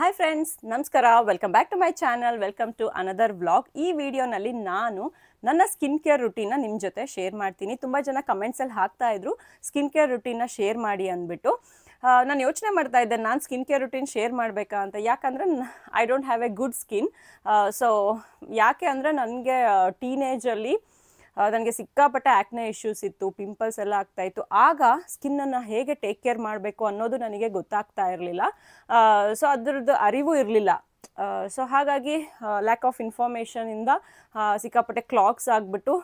Hi friends, ನಮಸ್ಕಾರ. Welcome back to my channel. Welcome to another vlog. ಈ ವಿಡಿಯೋನಲ್ಲಿ ನಾನು ನನ್ನ ಸ್ಕಿನ್ ಕೇರ್ ರುಟೀನ್ನ ನಿಮ್ಮ ಜೊತೆ ಶೇರ್ ಮಾಡ್ತೀನಿ. ತುಂಬ ಜನ ಕಮೆಂಟ್ಸಲ್ಲಿ ಹಾಕ್ತಾ ಇದ್ರು ಸ್ಕಿನ್ ಕೇರ್ ರುಟೀನ್ನ ಶೇರ್ ಮಾಡಿ ಅಂದ್ಬಿಟ್ಟು. ನಾನು ಯೋಚನೆ ಮಾಡ್ತಾ ಇದ್ದೆ ನಾನು ಸ್ಕಿನ್ ಕೇರ್ ರುಟೀನ್ ಶೇರ್ ಮಾಡಬೇಕಾ ಅಂತ. ಯಾಕಂದರೆ I don't have A good skin. So ಯಾಕೆ ಅಂದರೆ ನನಗೆ ಟೀನೇಜಲ್ಲಿ ನನಗೆ ಸಿಕ್ಕಾಪಟ್ಟೆ ಆ್ಯಕ್ನೆ ಇಶ್ಯೂಸ್ ಇತ್ತು, ಪಿಂಪಲ್ಸ್ ಎಲ್ಲ ಆಗ್ತಾಯಿತ್ತು. ಆಗ ಸ್ಕಿನ್ನನ್ನು ಹೇಗೆ ಟೇಕ್ ಕೇರ್ ಮಾಡಬೇಕು ಅನ್ನೋದು ನನಗೆ ಗೊತ್ತಾಗ್ತಾ ಇರಲಿಲ್ಲ. ಸೊ ಅದರದ್ದು ಅರಿವು ಇರಲಿಲ್ಲ. ಸೊ ಹಾಗಾಗಿ ಲ್ಯಾಕ್ ಆಫ್ ಇನ್ಫಾರ್ಮೇಷನಿಂದ ಸಿಕ್ಕಾಪಟ್ಟೆ ಕ್ಲಾಗ್ಸ್ ಆಗಿಬಿಟ್ಟು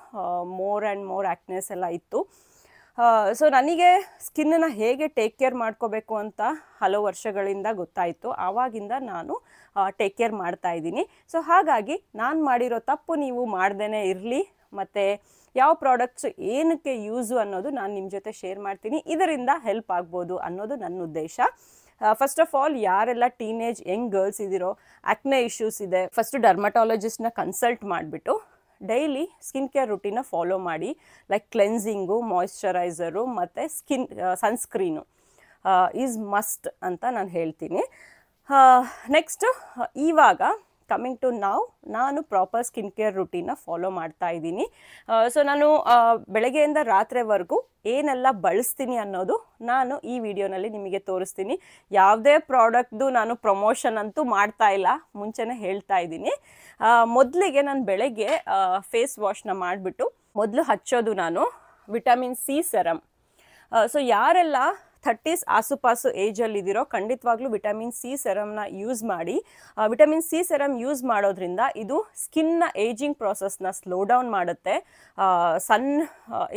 ಮೋರ್ ಆ್ಯಂಡ್ ಮೋರ್ ಆ್ಯಕ್ನೆಸ್ ಎಲ್ಲ ಇತ್ತು. ಸೊ ನನಗೆ ಸ್ಕಿನ್ನನ್ನು ಹೇಗೆ ಟೇಕ್ ಕೇರ್ ಮಾಡ್ಕೋಬೇಕು ಅಂತ ಹಲವು ವರ್ಷಗಳಿಂದ ಗೊತ್ತಾಯಿತು. ಆವಾಗಿಂದ ನಾನು ಟೇಕ್ ಕೇರ್ ಮಾಡ್ತಾ ಇದ್ದೀನಿ. ಸೊ ಹಾಗಾಗಿ ನಾನು ಮಾಡಿರೋ ತಪ್ಪು ನೀವು ಮಾಡ್ದೇ ಇರಲಿ, ಮತ್ತು ಯಾವ ಪ್ರಾಡಕ್ಟ್ಸ್ ಏನಕ್ಕೆ ಯೂಸು ಅನ್ನೋದು ನಾನು ನಿಮ್ಮ ಜೊತೆ ಶೇರ್ ಮಾಡ್ತೀನಿ. ಇದರಿಂದ ಹೆಲ್ಪ್ ಆಗ್ಬೋದು ಅನ್ನೋದು ನನ್ನ ಉದ್ದೇಶ. ಫಸ್ಟ್ ಆಫ್ ಆಲ್, ಯಾರೆಲ್ಲ ಟೀನೇಜ್ ಯಂಗ್ ಗರ್ಲ್ಸ್ ಇದ್ದೀರೋ, ಆ್ಯಕ್ನೆ ಇಶ್ಯೂಸ್ ಇದೆ, ಫಸ್ಟು ಡರ್ಮಟಾಲಜಿಸ್ಟ್ನ ಕನ್ಸಲ್ಟ್ ಮಾಡಿಬಿಟ್ಟು ಡೈಲಿ ಸ್ಕಿನ್ ಕೇರ್ ರುಟೀನ ಫಾಲೋ ಮಾಡಿ. ಲೈಕ್ ಕ್ಲೆನ್ಸಿಂಗು, ಮಾಯ್ಶ್ಚರೈಸರು ಮತ್ತು ಸನ್ಸ್ಕ್ರೀನು ಈಸ್ ಮಸ್ಟ್ ಅಂತ ನಾನು ಹೇಳ್ತೀನಿ. ನೆಕ್ಸ್ಟು, ಇವಾಗ ಕಮಿಂಗ್ ಟು ನಾನು ಪ್ರಾಪರ್ ಸ್ಕಿನ್ ಕೇರ್ ರುಟೀನ ಫಾಲೋ ಮಾಡ್ತಾ ಇದ್ದೀನಿ. ಸೊ ನಾನು ಬೆಳಗ್ಗೆಯಿಂದ ರಾತ್ರಿವರೆಗೂ ಏನೆಲ್ಲ ಬಳಸ್ತೀನಿ ಅನ್ನೋದು ನಾನು ಈ ವಿಡಿಯೋನಲ್ಲಿ ನಿಮಗೆ ತೋರಿಸ್ತೀನಿ. ಯಾವುದೇ ಪ್ರಾಡಕ್ಟ್ದು ನಾನು ಪ್ರಮೋಷನ್ ಅಂತೂ ಮಾಡ್ತಾ ಇಲ್ಲ, ಮುಂಚೆನೇ ಹೇಳ್ತಾ ಇದ್ದೀನಿ. ಮೊದಲಿಗೆ ನಾನು ಬೆಳಗ್ಗೆ ಫೇಸ್ ವಾಶ್ನ ಮಾಡಿಬಿಟ್ಟು ಮೊದಲು ಹಚ್ಚೋದು ನಾನು ವಿಟಮಿನ್ ಸಿ ಸೆರಮ್. ಸೊ ಯಾರೆಲ್ಲ 30s ಆಸುಪಾಸು ಏಜಲ್ಲಿದ್ದೀರೋ ಖಂಡಿತವಾಗ್ಲೂ ವಿಟಮಿನ್ ಸಿ ಸೆರಮ್ನ ಯೂಸ್ ಮಾಡಿ. ವಿಟಮಿನ್ ಸಿ ಸೆರಮ್ ಯೂಸ್ ಮಾಡೋದ್ರಿಂದ ಇದು ಸ್ಕಿನ್ನ ಏಜಿಂಗ್ ಪ್ರಾಸೆಸ್ನ ಸ್ಲೋ ಡೌನ್ ಮಾಡುತ್ತೆ,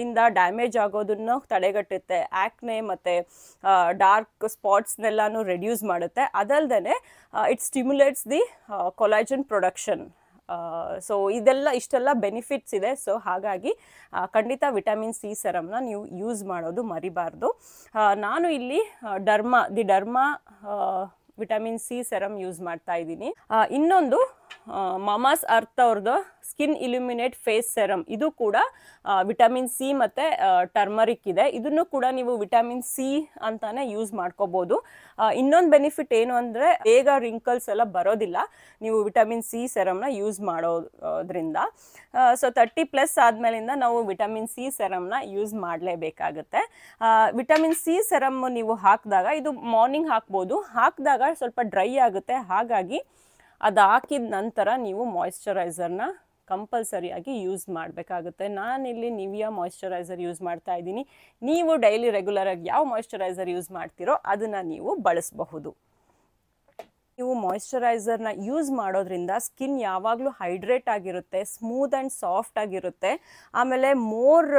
ಇಂದ ಡ್ಯಾಮೇಜ್ ಆಗೋದನ್ನು ತಡೆಗಟ್ಟುತ್ತೆ, ಆ್ಯಕ್ನೆ ಮತ್ತು ಡಾರ್ಕ್ ಸ್ಪಾಟ್ಸ್ನೆಲ್ಲನೂ ರೆಡ್ಯೂಸ್ ಮಾಡುತ್ತೆ. ಅದಲ್ಲದೆ it stimulates the collagen production. So ಇಷ್ಟೆಲ್ಲ ಬೆನಿಫಿಟ್ಸ್ ಇದೆ. ಸೊ ಹಾಗಾಗಿ ಖಂಡಿತ ವಿಟಮಿನ್ ಸಿ ಸೆರಮ್ನ ನೀವು ಯೂಸ್ ಮಾಡೋದು ಮರಿಬಾರ್ದು. ನಾನು ಇಲ್ಲಿ derma vitamin C serum use ಮಾಡ್ತಾ ಇದ್ದೀನಿ. ಇನ್ನೊಂದು ಮಾಮಾಸ್ ಅರ್ತ್ ಅವ್ರದ್ದು ಸ್ಕಿನ್ ಇಲ್ಯುಮಿನೇಟ್ ಫೇಸ್ ಸೆರಮ್. ಇದು ಕೂಡ ವಿಟಮಿನ್ ಸಿ ಮತ್ತು ಟರ್ಮರಿಕ್ ಇದೆ. ಇದನ್ನು ಕೂಡ ನೀವು ವಿಟಮಿನ್ ಸಿ ಅಂತಾನೆ ಯೂಸ್ ಮಾಡ್ಕೋಬೋದು. ಇನ್ನೊಂದು ಬೆನಿಫಿಟ್ ಏನು ಅಂದರೆ ಬೇಗ ರಿಂಕಲ್ಸ್ ಎಲ್ಲ ಬರೋದಿಲ್ಲ ನೀವು ವಿಟಮಿನ್ ಸಿ ಸೆರಮ್ನ ಯೂಸ್ ಮಾಡೋದ್ರಿಂದ. ಸೊ 30+ ಆದಮೇಲಿಂದ ನಾವು ವಿಟಮಿನ್ ಸಿ ಸೆರಮ್ನ ಯೂಸ್ ಮಾಡಲೇಬೇಕಾಗುತ್ತೆ. ವಿಟಮಿನ್ ಸಿ ಸೆರಮ್ ನೀವು ಹಾಕಿದಾಗ, ಇದು ಮಾರ್ನಿಂಗ್ ಹಾಕ್ಬೋದು, ಹಾಕಿದಾಗ ಸ್ವಲ್ಪ ಡ್ರೈ ಆಗುತ್ತೆ. ಹಾಗಾಗಿ ಅದು ಹಾಕಿದ ನಂತರ ನೀವು ಮಾಯ್ಶ್ಚರೈಸರ್ನ ಕಂಪಲ್ಸರಿಯಾಗಿ ಯೂಸ್ ಮಾಡಬೇಕಾಗುತ್ತೆ. ನಾನಿಲ್ಲಿ ನಿವಿಯಾ ಮಾಯ್ಶ್ಚರೈಸರ್ ಯೂಸ್ ಮಾಡ್ತಾ ಇದ್ದೀನಿ. ನೀವು ಡೈಲಿ ರೆಗ್ಯುಲರಾಗಿ ಯಾವ ಮಾಯ್ಶ್ಚರೈಸರ್ ಯೂಸ್ ಮಾಡ್ತೀರೋ ಅದನ್ನು ನೀವು ಬಳಸಬಹುದು. ನೀವು ಮಾಯ್ಶ್ಚರೈಸರ್ನ ಯೂಸ್ ಮಾಡೋದ್ರಿಂದ ಸ್ಕಿನ್ ಯಾವಾಗಲೂ ಹೈಡ್ರೇಟ್ ಆಗಿರುತ್ತೆ, ಸ್ಮೂತ್ ಆ್ಯಂಡ್ ಸಾಫ್ಟ್ ಆಗಿರುತ್ತೆ. ಆಮೇಲೆ ಮೋರ್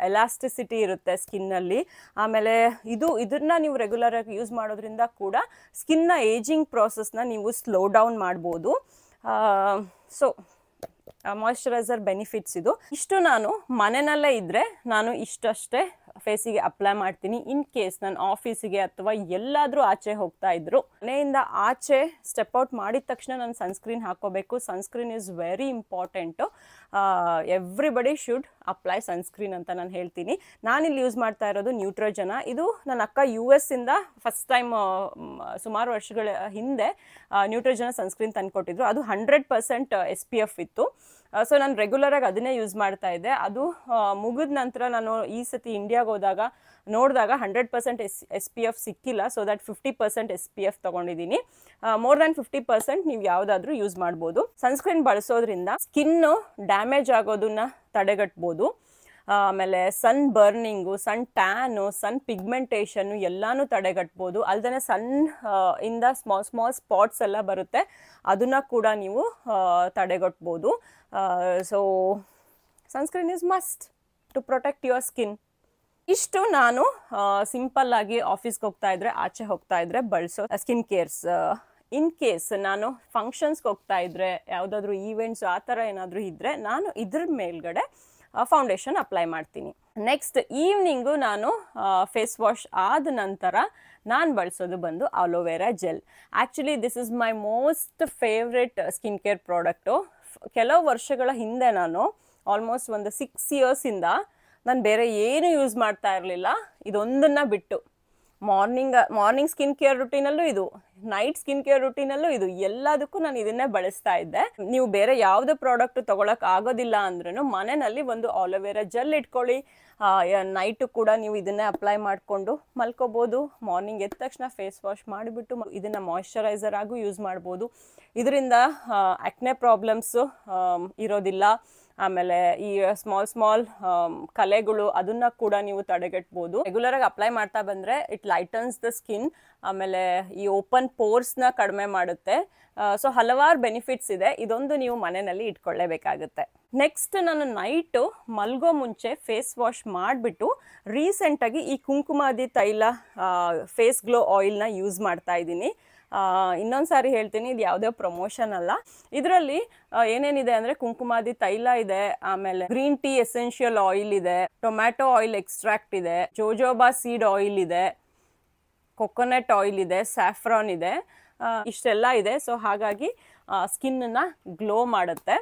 ಎಲಾಸ್ಟಿಸಿಟಿ ಇರುತ್ತೆ ಸ್ಕಿನ್ನಲ್ಲಿ. ಆಮೇಲೆ ಇದನ್ನು ನೀವು ರೆಗ್ಯುಲರಾಗಿ ಯೂಸ್ ಮಾಡೋದ್ರಿಂದ ಕೂಡ ಸ್ಕಿನ್ನ ಏಜಿಂಗ್ ಪ್ರಾಸೆಸ್ನ ನೀವು ಸ್ಲೋ ಡೌನ್ ಮಾಡ್ಬೋದು. ಸೊ ಮಾಯ್ಶ್ಚರೈಸರ್ ಬೆನಿಫಿಟ್ಸ್ ಇಷ್ಟು ನಾನು ಮನೆಯಲ್ಲೇ ಇದ್ದರೆ ನಾನು ಇಷ್ಟಷ್ಟೇ ಫೇಸಿಗೆ ಅಪ್ಲೈ ಮಾಡ್ತೀನಿ. ಇನ್ ಕೇಸ್ ನಾನು ಆಫೀಸಿಗೆ ಅಥವಾ ಎಲ್ಲಾದರೂ ಆಚೆ ಹೋಗ್ತಾ ಇದ್ರು, ಮನೆಯಿಂದ ಆಚೆ ಸ್ಟೆಪ್ ಔಟ್ ಮಾಡಿದ ತಕ್ಷಣ ನಾನು ಸನ್ಸ್ಕ್ರೀನ್ ಹಾಕೋಬೇಕು. Sunscreen is very important. Everybody should apply sunscreen ಅಂತ ನಾನು ಹೇಳ್ತೀನಿ. ನಾನಿಲ್ಲಿ ಯೂಸ್ ಮಾಡ್ತಾ ಇರೋದು ನ್ಯೂಟ್ರೋಜನ. ಇದು ನನ್ನ ಅಕ್ಕ US ಇಂದ ಫಸ್ಟ್ ಟೈಮ್ ಸುಮಾರು ವರ್ಷಗಳ ಹಿಂದೆ ನ್ಯೂಟ್ರೋಜನ ಸನ್ಸ್ಕ್ರೀನ್ ತಂದುಕೊಟ್ಟಿದ್ರು. ಅದು 100% SPF ಇತ್ತು. ಸೊ ನಾನು ರೆಗ್ಯುಲರಾಗಿ ಅದನ್ನೇ ಯೂಸ್ ಮಾಡ್ತಾ ಇದ್ದೆ. ಅದು ಮುಗಿದ ನಂತರ ನಾನು ಈ ಸತಿ ಇಂಡಿಯಾಗೆ ಹೋದಾಗ ನೋಡಿದಾಗ 100% SPF ಸಿಕ್ಕಿಲ್ಲ. ಸೊ ದಟ್ 50% SPF ತೊಗೊಂಡಿದ್ದೀನಿ. ಮೋರ್ ದ್ಯಾನ್ 50% ನೀವು ಯಾವುದಾದ್ರೂ ಯೂಸ್ ಮಾಡ್ಬೋದು. ಸನ್ಸ್ಕ್ರೀನ್ ಬಳಸೋದ್ರಿಂದ ಸ್ಕಿನ್ನು ಡ್ಯಾಮೇಜ್ ಆಗೋದನ್ನ ತಡೆಗಟ್ಬೋದು. ಆಮೇಲೆ ಸನ್ ಬರ್ನಿಂಗು, ಸನ್ ಟ್ಯಾನು, ಸನ್ ಪಿಗ್ಮೆಂಟೇಷನ್ನು ಎಲ್ಲನೂ ತಡೆಗಟ್ಬೋದು. ಅಲ್ಲದೆ ಇಂದ ಸ್ಮಾಲ್ ಸ್ಪಾಟ್ಸ್ ಎಲ್ಲ ಬರುತ್ತೆ, ಅದನ್ನು ಕೂಡ ನೀವು ತಡೆಗಟ್ಬೋದು. So sunscreen is must to protect your skin. ಇಷ್ಟು ನಾನು ಸಿಂಪಲ್ಲಾಗಿ ಆಫೀಸ್ಗೆ ಹೋಗ್ತಾ ಇದ್ರೆ, ಆಚೆ ಹೋಗ್ತಾ ಇದ್ರೆ ಬಳಸೋ ಸ್ಕಿನ್ ಕೇರ್ಸ್. ಇನ್ ಕೇಸ್ ನಾನು ಫಂಕ್ಷನ್ಸ್ಗೆ ಹೋಗ್ತಾ ಇದ್ರೆ, ಯಾವುದಾದ್ರೂ ಈವೆಂಟ್ಸ್ ಆ ಥರ ಏನಾದರೂ ಇದ್ದರೆ ನಾನು ಇದ್ರ ಮೇಲ್ಗಡೆ ಫೌಂಡೇಶನ್ ಅಪ್ಲೈ ಮಾಡ್ತೀನಿ. ನೆಕ್ಸ್ಟ್ ಈವ್ನಿಂಗು ನಾನು ಫೇಸ್ ವಾಶ್ ಆದ ನಂತರ ನಾನು ಬಳಸೋದು ಬಂದು aloe vera gel. Actually this is my most favourite skin care product. ಕೆಲವು ವರ್ಷಗಳ ಹಿಂದೆ ನಾನು ಆಲ್ಮೋಸ್ಟ್ ಒಂದು 6 ಇಯರ್ಸಿಂದ ನಾನು ಬೇರೆ ಏನು ಯೂಸ್ ಮಾಡ್ತಾ ಇರಲಿಲ್ಲ, ಇದೊಂದನ್ನು ಬಿಟ್ಟು. ಮಾರ್ನಿಂಗ್ ಸ್ಕಿನ್ ಕೇರ್ ರುಟೀನಲ್ಲೂ ಇದು, ನೈಟ್ ಸ್ಕಿನ್ ಕೇರ್ ರುಟೀನಲ್ಲೂ ಇದು, ಎಲ್ಲದಕ್ಕೂ ನಾನು ಇದನ್ನೇ ಬಳಸ್ತಾ ಇದ್ದೆ. ನೀವು ಬೇರೆ ಯಾವುದೇ ಪ್ರಾಡಕ್ಟ್ ತಗೊಳಕ್ ಆಗೋದಿಲ್ಲ ಅಂದ್ರೂ ಮನೆಯಲ್ಲಿ ಒಂದು ಆಲೋವೆರಾ ಜೆಲ್ ಇಟ್ಕೊಳ್ಳಿ. ನೈಟು ಕೂಡ ನೀವು ಇದನ್ನೇ ಅಪ್ಲೈ ಮಾಡಿಕೊಂಡು ಮಲ್ಕೋಬೋದು. ಮಾರ್ನಿಂಗ್ ಎದ್ದ ತಕ್ಷಣ ಫೇಸ್ ವಾಶ್ ಮಾಡಿಬಿಟ್ಟು ಇದನ್ನು ಮಾಯ್ಶ್ಚರೈಸರ್ ಆಗೂ ಯೂಸ್ ಮಾಡ್ಬೋದು. ಇದರಿಂದ ಆಕ್ನೆ ಪ್ರಾಬ್ಲಮ್ಸು ಇರೋದಿಲ್ಲ. ಆಮೇಲೆ ಈ ಸ್ಮಾಲ್ ಕಲೆಗಳು ಅದನ್ನ ಕೂಡ ನೀವು ತಡೆಗಟ್ಬೋದು. ರೆಗ್ಯುಲರ್ ಆಗಿ ಅಪ್ಲೈ ಮಾಡ್ತಾ ಬಂದ್ರೆ ಇಟ್ ಲೈಟನ್ಸ್ ದ ಸ್ಕಿನ್. ಆಮೇಲೆ ಈ ಓಪನ್ ಪೋರ್ಸ್ನ ಕಡಿಮೆ ಮಾಡುತ್ತೆ. ಸೊ ಹಲವಾರು ಬೆನಿಫಿಟ್ಸ್ ಇದೆ. ಇದೊಂದು ನೀವು ಮನೆಯಲ್ಲಿ ಇಟ್ಕೊಳ್ಳೇಬೇಕಾಗುತ್ತೆ. ನೆಕ್ಸ್ಟ್ ನಾನು ನೈಟು ಮಲ್ಗೋ ಮುಂಚೆ ಫೇಸ್ ವಾಶ್ ಮಾಡಿಬಿಟ್ಟು ರೀಸೆಂಟಾಗಿ ಈ ಕುಂಕುಮಾದಿ ತೈಲ ಫೇಸ್ ಗ್ಲೋ ಆಯಿಲ್ನ ಯೂಸ್ ಮಾಡ್ತಾ ಇದ್ದೀನಿ. ಇನ್ನೊಂದು ಸಾರಿ ಹೇಳ್ತೀನಿ, ಇದು ಯಾವುದೇ ಪ್ರಮೋಷನ್ ಅಲ್ಲ. ಇದರಲ್ಲಿ ಏನೇನಿದೆ ಅಂದರೆ ಕುಂಕುಮಾದಿ ತೈಲ ಇದೆ, ಆಮೇಲೆ ಗ್ರೀನ್ ಟೀ ಎಸೆನ್ಷಿಯಲ್ ಆಯಿಲ್ ಇದೆ, ಟೊಮ್ಯಾಟೊ ಆಯಿಲ್ ಎಕ್ಸ್ಟ್ರಾಕ್ಟ್ ಇದೆ, ಜೋಜೋಬಾ ಸೀಡ್ ಆಯಿಲ್ ಇದೆ, ಕೊಕೊನಟ್ ಆಯಿಲ್ ಇದೆ, ಸ್ಯಾಫ್ರಾನ್ ಇದೆ, ಇಷ್ಟೆಲ್ಲ ಇದೆ. ಸೊ ಹಾಗಾಗಿ ಸ್ಕಿನ್ನನ್ನು ಗ್ಲೋ ಮಾಡುತ್ತೆ.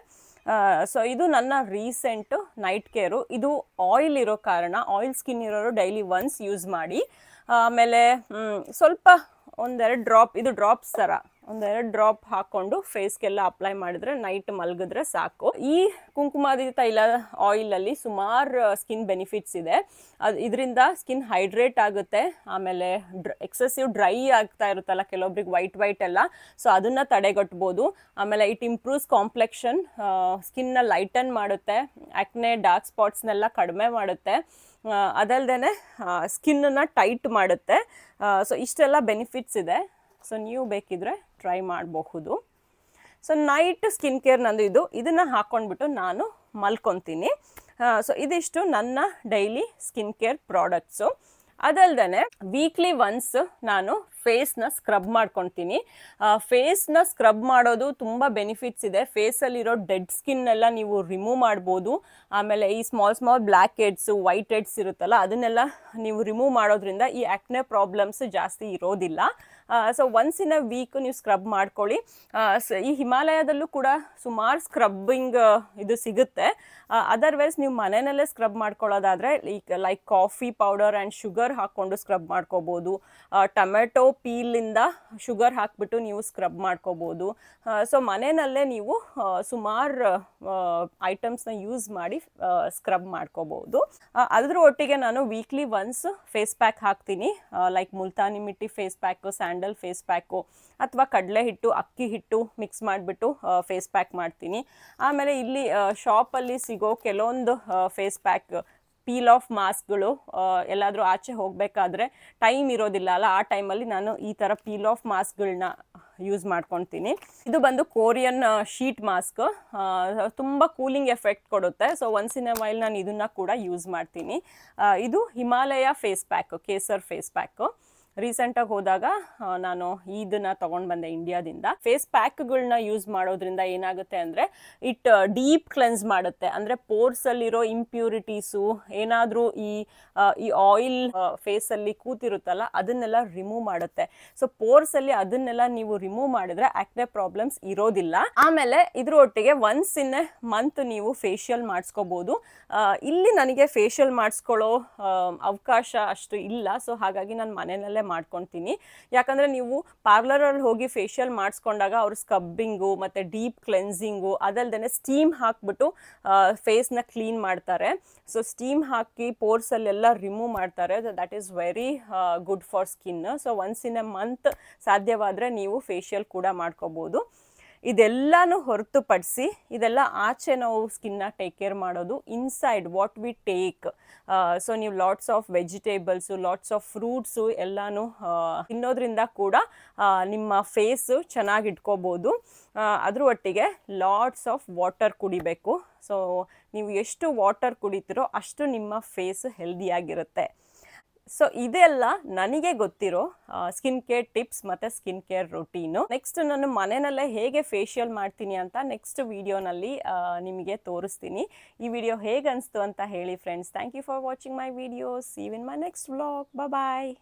ಸೊ ಇದು ನನ್ನ ರೀಸೆಂಟ್ ನೈಟ್ ಕೇರು. ಇದು ಆಯಿಲ್ ಇರೋ ಕಾರಣ ಆಯಿಲ್ ಸ್ಕಿನ್ ಇರೋರು ಡೈಲಿ ಒನ್ಸ್ ಯೂಸ್ ಮಾಡಿ. ಆಮೇಲೆ ಸ್ವಲ್ಪ ಒಂದೆರಡು ಡ್ರಾಪ್, ಇದು ಡ್ರಾಪ್ಸ್ ಥರ ಒಂದೆರಡು ಡ್ರಾಪ್ ಹಾಕ್ಕೊಂಡು ಫೇಸ್ಗೆಲ್ಲ ಅಪ್ಲೈ ಮಾಡಿದ್ರೆ ನೈಟ್ ಮಲಗಿದ್ರೆ ಸಾಕು. ಈ ಕುಂಕುಮಾದಿ ತೈಲ ಆಯಿಲಲ್ಲಿ ಸುಮಾರು ಸ್ಕಿನ್ ಬೆನಿಫಿಟ್ಸ್ ಇದೆ. ಇದರಿಂದ ಸ್ಕಿನ್ ಹೈಡ್ರೇಟ್ ಆಗುತ್ತೆ. ಆಮೇಲೆ ಎಕ್ಸೆಸಿವ್ ಡ್ರೈ ಆಗ್ತಾ ಇರುತ್ತಲ್ಲ ಕೆಲವೊಬ್ರಿಗೆ ವೈಟ್ ಎಲ್ಲ, ಸೊ ಅದನ್ನು ತಡೆಗಟ್ಬೋದು. ಆಮೇಲೆ ಇಟ್ ಇಂಪ್ರೂವ್ಸ್ ಕಾಂಪ್ಲೆಕ್ಷನ್, ಸ್ಕಿನ್ನ ಲೈಟನ್ ಮಾಡುತ್ತೆ, ಆಕ್ನೆ ಡಾರ್ಕ್ ಸ್ಪಾಟ್ಸ್ನೆಲ್ಲ ಕಡಿಮೆ ಮಾಡುತ್ತೆ. ಅದಲ್ದೇ ಸ್ಕಿನ್ನನ್ನು ಟೈಟ್ ಮಾಡುತ್ತೆ. ಸೊ ಇಷ್ಟೆಲ್ಲ ಬೆನಿಫಿಟ್ಸ್ ಇದೆ. ಸೊ ನೀವು ಬೇಕಿದ್ರೆ ಟ್ರೈ ಮಾಡಬಹುದು. ಸೊ ನೈಟ್ ಸ್ಕಿನ್ ಕೇರ್ ನಂದು ಇದನ್ನು ಹಾಕ್ಕೊಂಡ್ಬಿಟ್ಟು ನಾನು ಮಲ್ಕೊತೀನಿ. ಸೊ ಇದಿಷ್ಟು ನನ್ನ ಡೈಲಿ ಸ್ಕಿನ್ ಕೇರ್ ಪ್ರಾಡಕ್ಟ್ಸು. ಅದಲ್ದೇ ವೀಕ್ಲಿ ಒನ್ಸ್ ನಾನು ಫೇಸ್ನ ಸ್ಕ್ರಬ್ ಮಾಡ್ಕೊತೀನಿ. ಫೇಸ್ನ ಸ್ಕ್ರಬ್ ಮಾಡೋದು ತುಂಬ ಬೆನಿಫಿಟ್ಸ್ ಇದೆ. ಫೇಸಲ್ಲಿರೋ ಡೆಡ್ ಸ್ಕಿನ್ ಎಲ್ಲ ನೀವು ರಿಮೂವ್ ಮಾಡ್ಬೋದು. ಆಮೇಲೆ ಈ small black heads, white heads ಇರುತ್ತಲ್ಲ, ಅದನ್ನೆಲ್ಲ ನೀವು ರಿಮೂವ್ ಮಾಡೋದ್ರಿಂದ ಈ ಆಕ್ನೆ ಪ್ರಾಬ್ಲಮ್ಸ್ ಜಾಸ್ತಿ ಇರೋದಿಲ್ಲ. So once in a week ನೀವು ಸ್ಕ್ರಬ್ ಮಾಡ್ಕೊಳ್ಳಿ. ಈ ಹಿಮಾಲಯದಲ್ಲೂ ಕೂಡ ಸುಮಾರು ಸ್ಕ್ರಬ್ಬಿಂಗ್ ಇದು ಸಿಗುತ್ತೆ. ಅದರ್ವೈಸ್ ನೀವು ಮನೆಯಲ್ಲೇ ಸ್ಕ್ರಬ್ ಮಾಡ್ಕೊಳ್ಳೋದಾದರೆ like coffee powder and sugar ಹಾಕ್ಕೊಂಡು ಸ್ಕ್ರಬ್ ಮಾಡ್ಕೋಬೋದು. ಟೊಮೆಟೊ ಪೀಲಿಂದ ಶುಗರ್ ಹಾಕ್ಬಿಟ್ಟು ನೀವು ಸ್ಕ್ರಬ್ ಮಾಡ್ಕೋಬೋದು. ಸೊ ಮನೆಯಲ್ಲೇ ನೀವು ಸುಮಾರು ಐಟಮ್ಸ್ನ ಯೂಸ್ ಮಾಡಿ ಸ್ಕ್ರಬ್ ಮಾಡ್ಕೋಬೋದು. ಅದ್ರ ಒಟ್ಟಿಗೆ ನಾನು ವೀಕ್ಲಿ ಒನ್ಸ್ ಫೇಸ್ ಪ್ಯಾಕ್ ಹಾಕ್ತೀನಿ. Like multani mitti face pack, sandal face pack, ಅಥವಾ ಕಡಲೆ ಹಿಟ್ಟು, ಅಕ್ಕಿ ಹಿಟ್ಟು ಮಿಕ್ಸ್ ಮಾಡಿಬಿಟ್ಟು ಫೇಸ್ ಪ್ಯಾಕ್ ಮಾಡ್ತೀನಿ. ಆಮೇಲೆ ಇಲ್ಲಿ ಶಾಪಲ್ಲಿ ಸಿಗೋ ಕೆಲವೊಂದು ಫೇಸ್ ಪ್ಯಾಕ್, ಪೀಲ್ ಆಫ್ ಮಾಸ್ಕ್ಗಳು, ಎಲ್ಲಾದರೂ ಆಚೆ ಹೋಗಬೇಕಾದ್ರೆ ಟೈಮ್ ಇರೋದಿಲ್ಲ ಅಲ್ಲ, ಆ ಟೈಮಲ್ಲಿ ನಾನು ಈ ಥರ ಪೀಲ್ ಆಫ್ ಮಾಸ್ಕ್ಗಳನ್ನ ಯೂಸ್ ಮಾಡ್ಕೊತೀನಿ. ಇದು ಬಂದು ಕೊರಿಯನ್ ಶೀಟ್ ಮಾಸ್ಕ್, ತುಂಬ ಕೂಲಿಂಗ್ ಎಫೆಕ್ಟ್ ಕೊಡುತ್ತೆ. So once in a while ನಾನು ಇದನ್ನು ಕೂಡ ಯೂಸ್ ಮಾಡ್ತೀನಿ. ಇದು Himalaya face pack, kesar face pack. ರೀಸೆಂಟಾಗಿ ಹೋದಾಗ ನಾನು ಇದನ್ನು ತೊಗೊಂಡು ಬಂದೆ ಇಂಡಿಯಾದಿಂದ. ಫೇಸ್ ಪ್ಯಾಕ್ಗಳನ್ನ ಯೂಸ್ ಮಾಡೋದ್ರಿಂದ ಏನಾಗುತ್ತೆ ಅಂದರೆ ಇಟ್ ಡೀಪ್ ಕ್ಲೆನ್ಸ್ ಮಾಡುತ್ತೆ. ಅಂದರೆ ಪೋರ್ಸಲ್ಲಿರೋ ಇಂಪ್ಯೂರಿಟೀಸು ಏನಾದರೂ ಈ ಆಯಿಲ್ ಫೇಸಲ್ಲಿ ಕೂತಿರುತ್ತಲ್ಲ ಅದನ್ನೆಲ್ಲ ರಿಮೂವ್ ಮಾಡುತ್ತೆ. ಸೊ ಪೋರ್ಸಲ್ಲಿ ಅದನ್ನೆಲ್ಲ ನೀವು ರಿಮೂವ್ ಮಾಡಿದ್ರೆ ಆಕ್ನೆ ಪ್ರಾಬ್ಲಮ್ಸ್ ಇರೋದಿಲ್ಲ. ಆಮೇಲೆ ಇದ್ರ ಒಟ್ಟಿಗೆ ಒನ್ಸ್ ಇನ್ ಎ ಮಂತ್ ನೀವು ಫೇಶಿಯಲ್ ಮಾಡಿಸ್ಕೋಬೋದು. ಇಲ್ಲಿ ನನಗೆ ಫೇಶಿಯಲ್ ಮಾಡಿಸ್ಕೊಳ್ಳೋ ಅವಕಾಶ ಅಷ್ಟು ಇಲ್ಲ. ಸೊ ಹಾಗಾಗಿ ನಾನು ಮನೆಯಲ್ಲೇ ಮಾಡ್ಕೊತೀನಿ. ಯಾಕಂದರೆ ನೀವು ಪಾರ್ಲರಲ್ಲಿ ಹೋಗಿ ಫೇಶಿಯಲ್ ಮಾಡಿಸ್ಕೊಂಡಾಗ ಅವರು ಸ್ಕ್ರಬ್ಬಿಂಗು ಮತ್ತು ಡೀಪ್ ಕ್ಲೆನ್ಸಿಂಗು ಅದಲ್ದೇ ಸ್ಟೀಮ್ ಹಾಕ್ಬಿಟ್ಟು ಫೇಸ್ನ ಕ್ಲೀನ್ ಮಾಡ್ತಾರೆ. ಸೊ ಸ್ಟೀಮ್ ಹಾಕಿ ಪೋರ್ಸಲ್ಲೆಲ್ಲ ರಿಮೂವ್ ಮಾಡ್ತಾರೆ. That is very good for skin. So once in A month ಸಾಧ್ಯವಾದರೆ ನೀವು ಫೇಶಿಯಲ್ ಕೂಡ ಮಾಡ್ಕೋಬೋದು. ಇದೆಲ್ಲನೂ ಹೊರತುಪಡಿಸಿ ಇದೆಲ್ಲ ಆಚೆ ನಾವು ಸ್ಕಿನ್ನ ಟೇಕ್ ಕೇರ್ ಮಾಡೋದು inside what we take. So ನೀವು lots of vegetables, lots of fruits ಎಲ್ಲನೂ ತಿನ್ನೋದ್ರಿಂದ ಕೂಡ ನಿಮ್ಮ ಫೇಸು ಚೆನ್ನಾಗಿ ಇಟ್ಕೋಬೋದು. ಅದ್ರ ಒಟ್ಟಿಗೆ ಲಾಟ್ಸ್ ಆಫ್ ವಾಟರ್ ಕುಡಿಬೇಕು. ಸೊ ನೀವು ಎಷ್ಟು ವಾಟರ್ ಕುಡಿತೀರೋ ಅಷ್ಟು ನಿಮ್ಮ ಫೇಸ್ ಹೆಲ್ದಿಯಾಗಿರುತ್ತೆ. ಸೊ ಇದೆಲ್ಲ ನನಗೆ ಗೊತ್ತಿರೋ ಸ್ಕಿನ್ ಕೇರ್ ಟಿಪ್ಸ್ ಮತ್ತು ಸ್ಕಿನ್ ಕೇರ್ ರುಟೀನು. ನೆಕ್ಸ್ಟ್ ನಾನು ಮನೆಯಲ್ಲೇ ಹೇಗೆ ಫೇಶಿಯಲ್ ಮಾಡ್ತೀನಿ ಅಂತ ನೆಕ್ಸ್ಟ್ ವಿಡಿಯೋನಲ್ಲಿ ನಿಮಗೆ ತೋರಿಸ್ತೀನಿ. ಈ ವಿಡಿಯೋ ಹೇಗೆ ಅನಿಸ್ತು ಅಂತ ಹೇಳಿ friends. Thank you for watching my videos. See you in my next vlog. Bye.